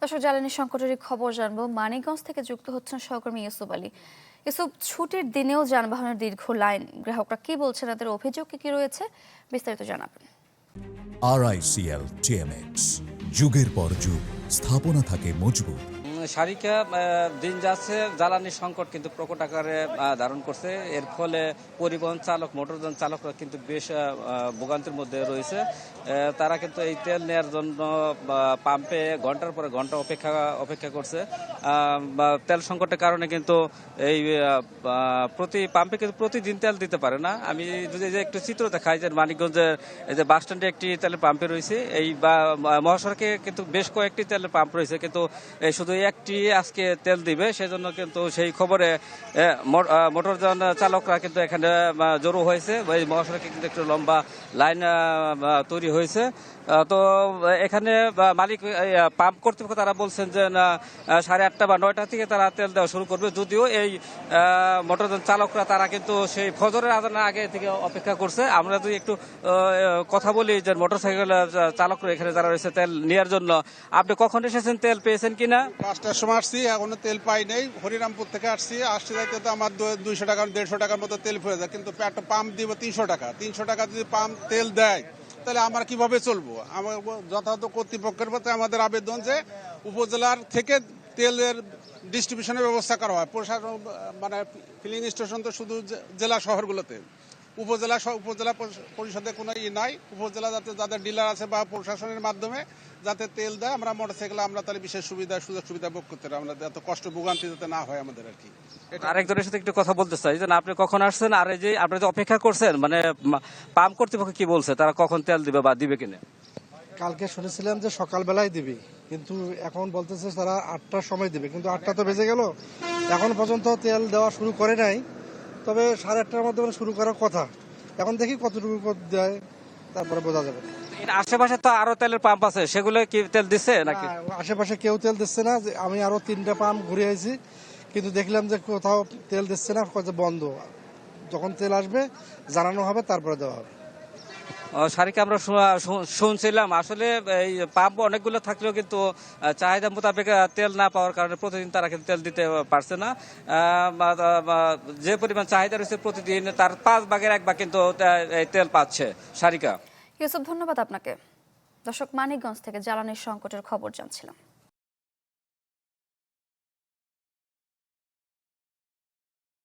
দর্শক, জ্বালানি সংকটের খবর জানবো। মানিকগঞ্জ থেকে যুক্ত হচ্ছেন সহকর্মী ইউসুফ আলী। ইউসুফ, ছুটির দিনেও যানবাহনের দীর্ঘ লাইন, গ্রাহকরা কি বলছেন, তাদের অভিযোগ কি রয়েছে, বিস্তারিত জানাবেন। RICL TMX, যুগের পর যুগ স্থাপনা থাকে মজবুত। সারিকা দিন যাচ্ছে, জ্বালানি সংকট কিন্তু প্রকট আকারে ধারণ করছে। এর ফলে পরিবহন চালক, মোটরযান চালকরা কিন্তু বেশ ভোগান্তির মধ্যে রয়েছে। তারা কিন্তু এই তেল নেওয়ার জন্য পাম্পে ঘন্টার পরে ঘন্টা অপেক্ষা করছে। তেল সংকটের কারণে কিন্তু এই প্রতি পাম্পে কিন্তু প্রতিদিন তেল দিতে পারে না। আমি যদি যে একটু চিত্র দেখাই, যে মানিকগঞ্জের এই যে বাস স্ট্যান্ডে একটি তেলের পাম্পে রয়েছে, এই মহাসড়কে কিন্তু বেশ কয়েকটি তেলের পাম্প রয়েছে, কিন্তু শুধু একটি আজকে তেল দিবে, সেজন্য কিন্তু সেই খবরে মোটরযান চালকরা কিন্তু এখানে জড়ো হয়েছে। এই মহাসড়কে কিন্তু একটু লম্বা লাইন তৈরি হয়েছে। তো এখানে মালিক পাম্প কর্তৃপক্ষ তারা বলছেন যে 8:30 বা 9টা থেকে তারা তেল দেওয়া শুরু করবে। যদিও এই মোটরযান চালকরা তারা কিন্তু সেই ফজরের আজানের আগে থেকে অপেক্ষা করছে। আমরা যদি একটু কথা বলি যে মোটরসাইকেল চালকরা এখানে যারা রয়েছে তেল নেওয়ার জন্য, আপনি কখন এসেছেন, তেল পেয়েছেন কিনা? 5টার সময় আসছি, এখনো তেল পাই নাই। হরিরামপুর থেকে আসছি যাইতে তো আমার 200 টাকা 150 টাকার মতো তেল পড়ে যায়, কিন্তু একটা পাম্প দিব 300 টাকা। 300 টাকা যদি পাম্প তেল দেয়, তাহলে আমরা কিভাবে চলবো? আমার যথাযথ কর্তৃপক্ষের প্রতি আমাদের আবেদন যে উপজেলার থেকে তেলের ডিস্ট্রিবিউশনের ব্যবস্থা করা হয়। প্রশাসন মানে ফিলিং স্টেশন তো শুধু জেলা শহরগুলোতে, উপজেলা পরিষদে কোনো নাই। উপজেলা যাদের ডিলার আছে বা প্রশাসনের মাধ্যমে যাতে তেল দেয়, আমরা মোটরসাইকেল আমরা তাহলে বিশেষ সুযোগ সুবিধা ভোগ করতে পারি, আমরা এত কষ্ট ভোগান্তি যাতে না হয় আমাদের আর কি। আরেকজনের সাথে একটু কথা বলতে চাই, যে আপনি কখন আসছেন, আর এই যে আপনি যে অপেক্ষা করছেন, মানে পাম্প কর্তৃপক্ষ কি বলছে, তারা কখন তেল দিবে বা দিবে কিনা? কালকে শুনেছিলাম যে সকালবেলায় দিবে, কিন্তু এখন বলতেছে তারা 8টার সময় দিবে, কিন্তু 8টা তো বেজে গেল, এখন পর্যন্ত তেল দেওয়া শুরু করে নাই। তবে 8:30টার মধ্যে শুরু করার কথা। এখন দেখি কতটুকু দেয়, তারপরে বোঝা যাবে। আশেপাশে তো আরো তেলের পাম্প আছে, সেগুলো কি তেল দিচ্ছে নাকি? আশেপাশে কেউ তেল দিচ্ছে না। আমি আরো 3টা পাম্প ঘুরে আইছি, কিন্তু দেখলাম যে কোথাও তেল দিচ্ছে না, বন্ধ। যখন তেল আসবে জানানো হবে, তারপরে দেওয়া হবে। সারিকা, আমরা শুনছিলাম আসলে এই পাম্প অনেকগুলো থাকলেও কিন্তু চাহিদা মোতাবেক তেল না পাওয়ার কারণে প্রতিদিন তারা কিন্তু তেল দিতে পারছে না। যে পরিমাণ চাহিদা রয়েছে প্রতিদিন তার 1/5 কিন্তু এই তেল পাচ্ছে। সারিকা, ইউসুফ, ধন্যবাদ আপনাকে। দর্শক, মানিকগঞ্জ থেকে জ্বালানির সংকটের খবর জানছিলাম।